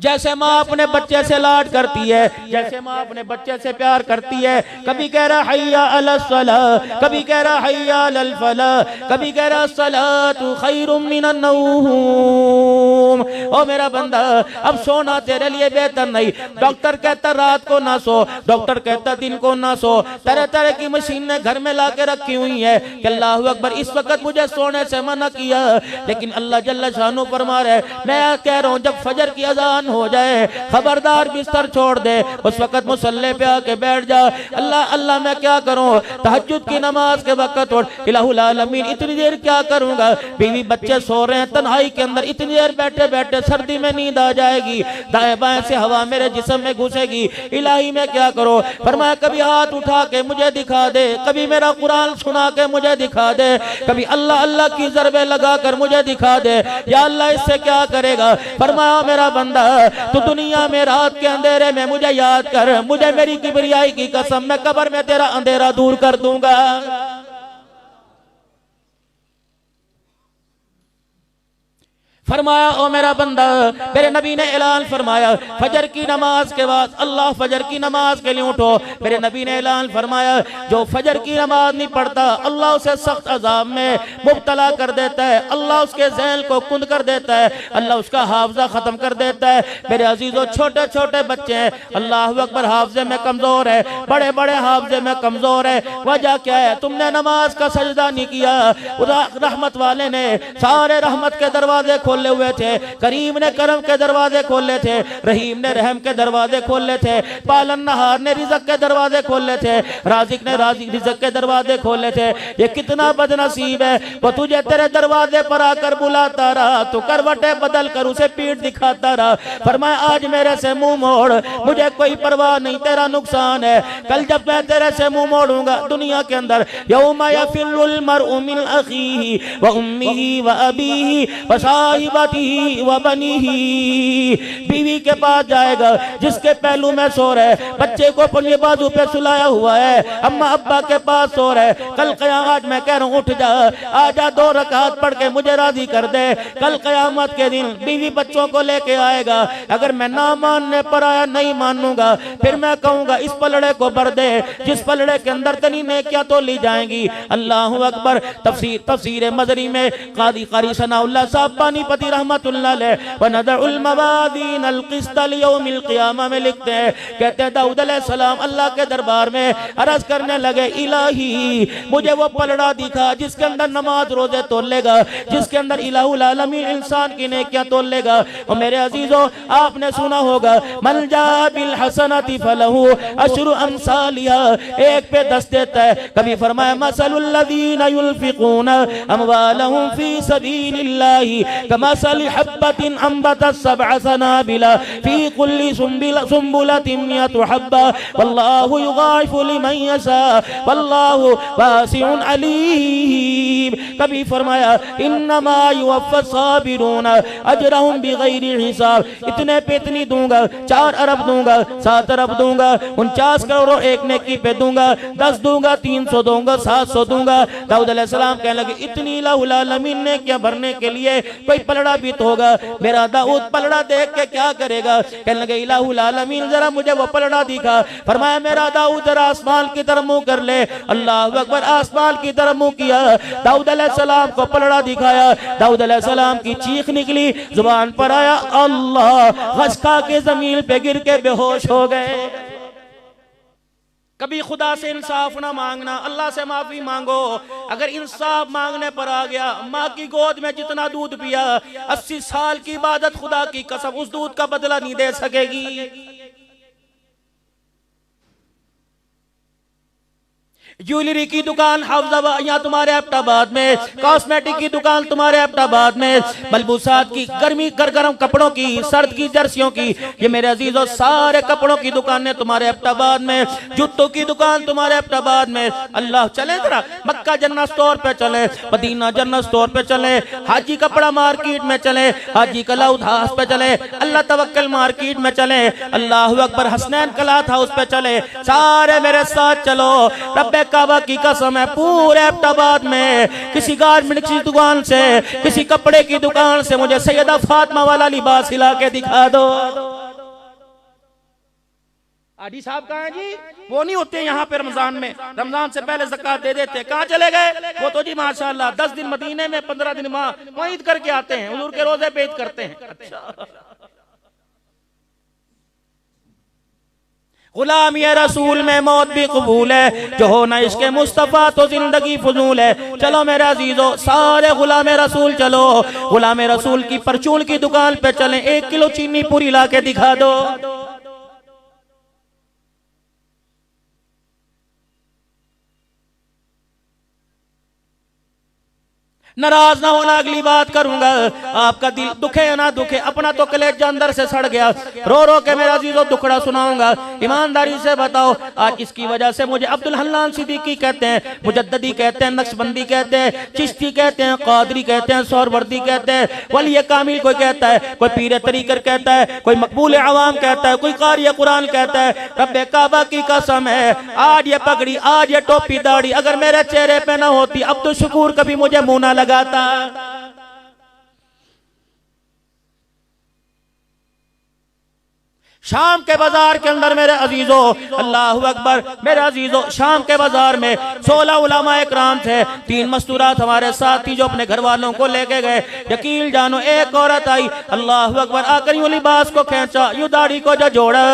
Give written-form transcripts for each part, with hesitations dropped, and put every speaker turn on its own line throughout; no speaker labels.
जैसे माँ अपने बच्चे से लाड करती है, जैसे माँ अपने बच्चे से प्यार करती है, कभी कह रहा हय्या अलस सलाह, कभी कह रहा हय्या अलल फलाह, कभी कह रहा सलातु खैरुम मिनन नौम। ओ मेरा बंदा, अब सोना तेरे लिए बेहतर नहीं। डॉक्टर कहता रात को ना सो, डॉक्टर कहता दिन को ना सो, तरह तरह की मशीनें घर में ला के रखी हुई है कि अल्लाह अकबर इस वक्त मुझे सोने से मना किया, लेकिन अल्लाह जल्ल शानो फरमा रहे मैं कह रहा हूँ जब फजर की अजान हो जाए खबरदार बिस्तर छोड़ दे, उस वक्त मुसल्ले पे आके बैठ जा। अल्लाह अल्लाह मैं क्या करूं, तहज्जुद की नमाज के वक्त उठ, इलाहुल आलमीन इतनी देर क्या करूंगा, बीवी बच्चे सो रहे हैं तन्हाई के अंदर, इतनी देर बैठे बैठे सर्दी में नींद आ जाएगी, दाएं बाएं से हवा मेरे जिस्म में घुसेगी, इलाही मैं क्या करूं। फरमाया कभी हाथ उठा के मुझे दिखा दे, कभी मेरा कुरान सुना के मुझे दिखा दे, कभी अल्लाह अल्लाह की ज़रबे लगा कर मुझे दिखा दे, या अल्लाह इससे क्या करेगा। फरमाया मेरा बंदा तो दुनिया में रात के अंधेरे में मुझे याद कर, मुझे मेरी किबरियाई की कसम मैं कब्र में तेरा अंधेरा दूर कर दूंगा। फरमाया ओ मेरा बंदा, मेरे नबी ने ऐलान फरमाया फजर की नमाज के बाद अल्लाह फजर की नमाज के लिए उठो। मेरे नबी ने ऐलान फरमाया जो फजर की नमाज नहीं पढ़ता अल्लाह उसे सख्त अजाब में मुब्तला कर देता है, अल्लाह उसके ज़हन को कुंद कर देता है, अल्लाह उसका हाफजा खत्म कर देता है। मेरे अजीजों छोटे छोटे बच्चे हैं, अल्लाह अकबर हाफजे में कमजोर है, बड़े बड़े हाफजे में कमजोर है। वजह क्या है, तुमने नमाज का सजदा नहीं किया। रहमत वाले ने सारे रहमत के दरवाजे खोले हुए थे, करीम ने करम के दरवाजे खोले थे, रहीम ने रहम के दरवाजे खोले थे, पालन नहार ने रिज़्क़ के दरवाजे खोले थे, राज़िक ने रिज़्क़ के दरवाजे खोले थे। ये कितना बदनसीब है, वो तुझे तेरे दरवाजे पर आकर बुलाता रहा, तो करवटे बदल कर उसे पीठ दिखाता रहा। फरमाया आज मेरे से मुंह मोड़, मुझे कोई परवाह नहीं, तेरा नुकसान है। कल जब मैं तेरे से मुंह मोड़ूंगा दुनिया के अंदर, यौमा यफिरुल मरउ मिन अखीही व उम्मिही व अबीही व साहिबतिही व बनीही। बीवी के पास जाएगा जिसके पहलू में सो रहे, बच्चे को अपने बाजू पे सुलाया हुआ है, अम्मा अब्बा के पास सो रहे। कल क़यामत मैं कह रहा हूँ उठ जा, आजा 2 रकात पढ़ के मुझे राजी कर दे। कल क़यामत के दिन बीवी बच्चों को लेके आएगा, अगर मैं ना मानने पर आया नहीं मानूंगा, फिर मैं कहूंगा इस पलड़े को भर दे जिस पलड़े के अंदर तनी नेकियां तो ली जाएंगी। अल्लाह अकबर। तफसीर मजरी में क़ारी सनाउल्लाह साहब पानीपति रहमतुल्लाह अलैह व नदउल मवादीन अल क़िस्त लियौमिल क़ियामा में लिखते हैं, कहते हैं दाऊद अलैहिस्सलाम अल्लाह के दरबार में अर्ज करने लगे इलाही मुझे वो पलड़ा दिखा जिसके अंदर नमाज रोजे तोलेगा, जिसके अंदर इलाहुल आलमीन इंसान की नेकियां तोलेगा। और मेरे अजीजों आपने सुना होगा मन जा बिल हसनति फलहु अशरु अमसालिहा, एक पे 10 देता है। कभी फरमाया मसलुल लज़ीना युनफ़िक़ूना अमवालहुम फ़ी सबीलिल्लाहि कमसलि हब्बतिन अंबतत सबअ सनाबिला फ़ी कुल्ली सुंबुलतिन मिअतु हब्बा वल्लाहु युग़ाइफ़ु लिमन यशा वल्लाहु वासिउन अलीम। कभी फरमाया इन्नमा युवफ़्फ़ा साबिरूना अजरहुम बिग़ैरि हिसाब, इतने पे इतनी दूंगा, 4 अरब दूंगा, 7 अरब दूंगा, 49 करोड़ एक नेकी पे दूंगा, 10 दूंगा, 300 दूंगा, 700 दूंगा। दाऊद अलैहिस्सलाम कहने लगे इतनी इलाहुल आलमीन ने क्या भरने के लिए कोई पलड़ा भी तो होगा। मेरा दाऊद पलड़ा देख के क्या करेगा, कहने लगे इलाहुल आलमीन जरा मुझे वो पलड़ा दिखा। फरमाया मेरा दाऊद जरा आसमान की तरफ मुंह कर ले। अल्लाह अकबर। आसमान की तरफ मुंह किया, दाऊद अलैहिस्सलाम को पलड़ा दिखाया, दाऊद अलैहिस्सलाम की चीख निकली, जुबान पर आया अल्लाह, खसका के जमीन पे गिर के बेहोश हो गए। कभी खुदा से इंसाफ ना मांगना, अल्लाह से माफी मांगो। अगर इंसाफ मांगने पर आ गया, माँ की गोद में जितना दूध पिया 80 साल की इबादत खुदा की कसम उस दूध का बदला नहीं दे सकेगी। ज्वेलरी की दुकान हाफजाबाद यहाँ तुम्हारे एबटाबाद में, कॉस्मेटिक की दुकान तुम्हारे एबटाबाद में, मलबूसात की गर्मी गरम कपड़ों की, सर्द की जर्सियों की, ये मेरे अजीजों सारे कपड़ों की दुकानें तुम्हारे एबटाबाद में, जूतों की दुकान तुम्हारे एबटाबाद में। अल्लाह चले जरा मक्का जन्नत स्टोर पे चले, मदीना जन्नत स्टोर पे चले, हाजी कपड़ा मार्केट में चले, हाजी कलाउद हाउस पे चले, अल्लाह तवक्कल मार्केट में चले, अल्लाह अकबर हसनैन कलाथ हाउस पे चले, सारे मेरे साथ चलो। रब्बे काबा की कसम है पूरे एबटाबाद में किसी गारमेंट की दुकान से, किसी कपड़े की दुकान से मुझे सैयदा फातिमा वाला लिबास हिला के दिखा दो। आडी साहब कहाँ हैं जी? वो नहीं होते यहाँ पे रमजान में, रमजान से पहले ज़कात दे देते। कहाँ चले गए वो? तो जी माशाल्लाह 10 दिन मदीने में, 15 दिन वहाँ ईद करके आते हैं, हुजूर के रोजे पे ईद करते हैं। अच्छा, गुलाम ये रसूल में मौत भी कबूल है, जो हो ना इसके मुस्तफ़ा तो जिंदगी फजूल है। चलो मेरे अजीजों, सारे गुलाम रसूल चलो, गुलाम रसूल की परचून की दुकान पे चलें, 1 किलो चीनी पूरी ला के दिखा दो। नाराज ना होना, अगली बात करूंगा। आपका दिल दुखे या ना दुखे, अपना तो कलेजा अंदर से सड़ गया, रो रो के मेरा अजीजों दुखड़ा सुनाऊंगा। ईमानदारी से बताओ, आज इसकी वजह से मुझे अब्दुल हन्नान सिद्दीकी कहते हैं, मुजद्ददी कहते हैं, नक्शबंदी कहते हैं, चिश्ती कहते हैं, कादरी कहते हैं, सोहरवर्दी कहते हैं, वली कामिल कोई कहता है, कोई पीर तरीकर कहता है, कोई मकबूल अवाम कहता है, कोई कारी कुरान कहता है। रब्बे काबा की कसम है, आज ये पगड़ी, आज ये टोपी दाढ़ी अगर मेरे चेहरे पे ना होती, अब तो शुक्र कभी मुझे मुंह ना लगाता। शाम के बाजार के अंदर मेरे अजीजों, अल्लाहु अकबर, मेरे अजीजों, शाम के बाजार में 16 उलमाए इकराम थे, 3 मस्तूरात हमारे साथ थी जो अपने घर वालों को लेके गए। यकीन जानो, एक औरत आई, अल्लाहु अकबर, आकर यूं लिबास को खींचा, यूं दाढ़ी को जो जोड़ा,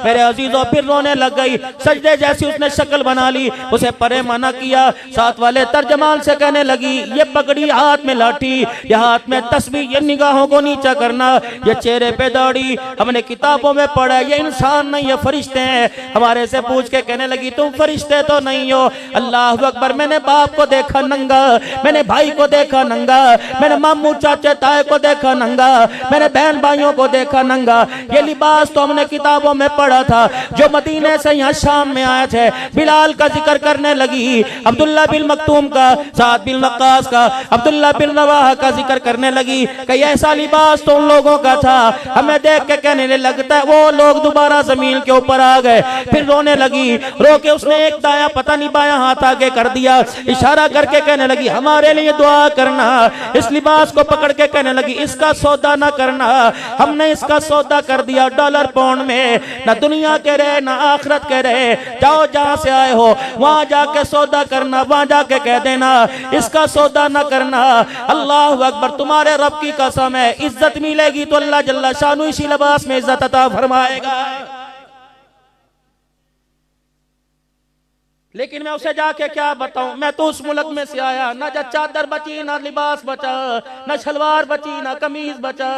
मेरे अजीजों फिर रोने लग गई। सजदे जैसी उसने शक्ल बना ली, उसे परे मना किया। साथ वाले तर्जमान से कहने लगी, ये पगड़ी, हाथ में लाठी, ये हाथ में तस्बीह, ये निगाहों को नीचा करना, ये चेहरे पे दाढ़ी, हमने किताबों में पढ़ा, ये इंसान नहीं, ये फरिश्ते हैं। हमारे से पूछ के कहने लगी, तुम फरिश्ते तो नहीं हो। अल्लाह अकबर, मैंने बाप को देखा नंगा, मैंने भाई को देखा नंगा, मैंने मामू चाचे ताए को देखा नंगा, मैंने बहन भाइयों को देखा नंगा। ये लिबास तो हमने किताबों में पढ़ा था। जो मदीने से यहाँ शाम में आए थे, बिलाल का जिक्र करने लगी, अब्दुल्ला बिन मक्तूम का, साद बिन वक्कास का, अब्दुल्ला बिन रवाहा का जिक्र करने लगी कि ऐसा लिबास तो उन लोगों का था। हमें देख के कहने लगता है, वो लोग दोबारा जमीन के ऊपर आ गए। फिर रोने लगी, रो के उसने एक दाया पता नहीं बाया हाथ आगे कर दिया, इशारा करके कहने लगी, हमारे लिए दुआ करना। इस लिबास को पकड़ के कहने लगी, इसका सौदा ना करना, हमने इसका सौदा कर दिया डॉलर पाउंड में, ना दुनिया के रहे ना आखिरत के रहे। जाओ जहां से आए हो वहां जाके सौदा करना, वहां जाके कह देना इसका सौदा ना करना। अल्लाह अकबर, तुम्हारे रब की कसम है, इज्जत मिलेगी तो अल्लाह जल्ला शानु इसी लिबास में इज्जत अता फरमाएगा। लेकिन मैं उसे जाके क्या बताऊं, मैं तो उस मुल्क में से आया, ना चादर बची, ना लिबास बचा, ना शलवार बची, ना कमीज बचा।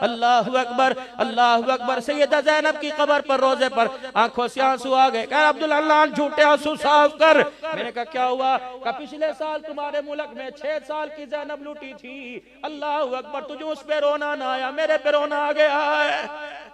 अल्लाह अकबर, अल्लाह अकबर। सैयदा ज़ैनब की कब्र पर रोजे पर आंखों से आंसू आ गए। कह अब्दुल अल्लाह झूठे आंसू साफ कर। मैंने कहा क्या हुआ? कहा पिछले साल तुम्हारे मुल्क में 6 साल की ज़ैनब लूटी थी। अल्लाह अकबर, तुझे उस पे रोना ना आया, मेरे पे रोना आ गया है।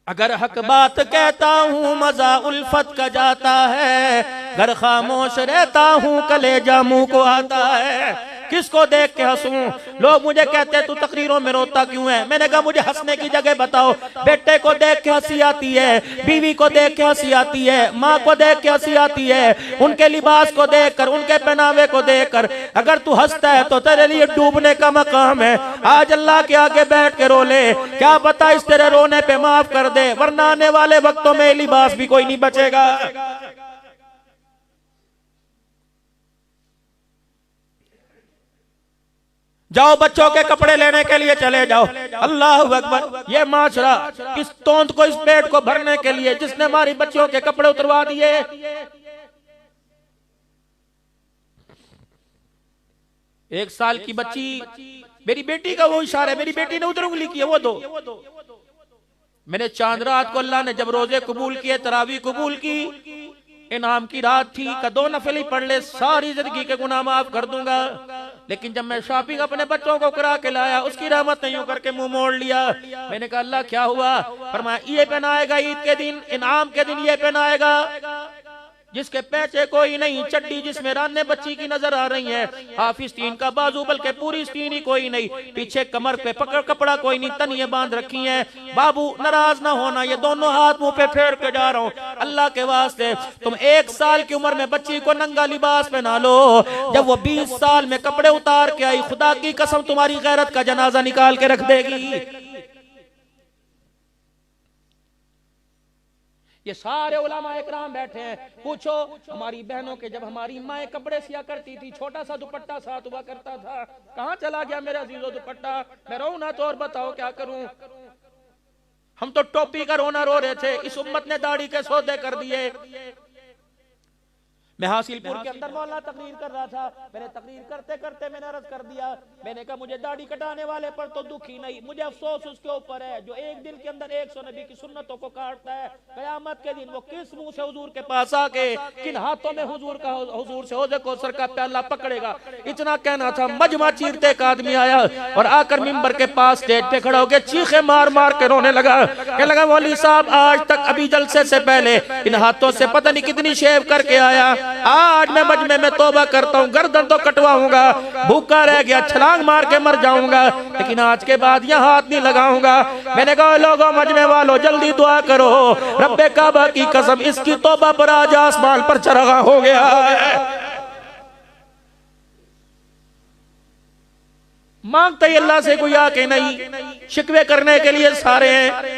अगर हक बात कहता हूँ मजा उल्फत का जाता है, घर खामोश रहता हूँ कलेजा मुंह को आता है। किसको देख के हंसूं? लोग मुझे कहते हैं तू तकरीरों में रोता क्यों है? मैंने कहा मुझे हंसने की जगह बताओ। बेटे को देख के हंसी आती है, बीवी को देख के हंसी आती है, माँ को देख के हंसी आती है, उनके लिबास को देखकर, उनके पहनावे को देखकर। अगर तू हंसता है तो तेरे लिए डूबने का मकाम है। आज अल्लाह के आगे बैठ के रो ले, क्या पता इस तेरे रोने पे माफ कर दे, वरना आने वाले वक्तों में लिबास भी कोई नहीं बचेगा। जाओ बच्चों के कपड़े लेने के लिए चले जाओ। अल्लाह अकबर, ये माशरा किस तोंद को, इस पेट को भरने के लिए जिसने हमारी बच्चियों के कपड़े उतरवा दिए। एक साल की बच्ची, मेरी बेटी का वो इशारा, मेरी बेटी ने उधर उंगली की है, वो दो। मैंने चांद रात को अल्लाह ने जब रोजे कबूल किए, तरावी कबूल की, इनाम की रात थी, का 2 नफल ही पढ़ ले, सारी जिंदगी के गुनाह माफ कर दूंगा। लेकिन जब मैं शॉपिंग अपने बच्चों को करा के लाया, उसकी रहमत नहीं करके मुंह मोड़ लिया। मैंने कहा अल्लाह क्या हुआ? फरमाया ये पहनाएगा ईद के दिन, इनाम के दिन ये पहनाएगा, जिसके पैचे कोई नहीं, चड्डी जिसमें राने बच्ची की नजर आ रही है, हाफिज तीन का बाजू बल्कि पूरी स्तीन ही कोई नहीं, पीछे कमर पे पकड़ कपड़ा कोई नहीं, तनिए बांध रखी है। बाबू नाराज ना होना, ये दोनों हाथ मुंह पे फेर के जा रहा हूँ, अल्लाह के वास्ते तुम 1 साल की उम्र में बच्ची को नंगा लिबास पहना लो, जब वो 20 साल में कपड़े उतार के आई, खुदा की कसम तुम्हारी गैरत का जनाजा निकाल के रख देगी।
ये सारे उलमा इकराम बैठे हैं। पूछो हमारी बहनों के, जब हमारी माएँ कपड़े सिया करती थी, छोटा सा दुपट्टा साथ हुआ करता था, कहां चला गया मेरा अजीजो दुपट्टा? मैं रो ना तो और बताओ क्या करूं। हम तो टोपी का रोना रो रहे थे, इस उम्मत ने दाढ़ी के सौदे कर दिए। मैं हासिलपुर के अंदर मौलाना तकरीर कर रहा था, मैंने तकरीर करते करते मैंने अर्ज कर दिया, मैंने कहा मुझे दाढ़ी कटाने वाले पर तो दुख ही नहीं, मुझे अफसोस उसके ऊपर है जो एक दिन के अंदर 100 नबी की सुन्नतों को काटता है। कयामत के दिन वो किस मुंह से हुजूर के पास आके, किन हाथों में हुजूर से हौज़े कौसर का प्याला पकड़ेगा। इतना कहना था, मजमा चीरते एक आदमी आया और आकर मिंबर के पास स्टेज पे खड़ा होकर चीखे मार मार के रोने लगा। कहने लगा मौलवी साहब, आज तक अभी जलसे से पहले इन हाथों से पता नहीं कितनी शेव करके आया, आज मैं मजमे में तौबा करता हूँ, गर्दन तो कटवाऊंगा, भूखा रह गया, छलांग मार के मर जाऊंगा, लेकिन आज के बाद यह हाथ नहीं लगाऊंगा। मैंने कहा लोगों मजमे वालों जल्दी दुआ करो, रब्बे काबा की कसम इसकी तौबा पर आज आसमान पर चरगा हो गया है। मांगते ही अल्लाह से कोई आके नहीं, शिकवे करने के लिए सारे हैं।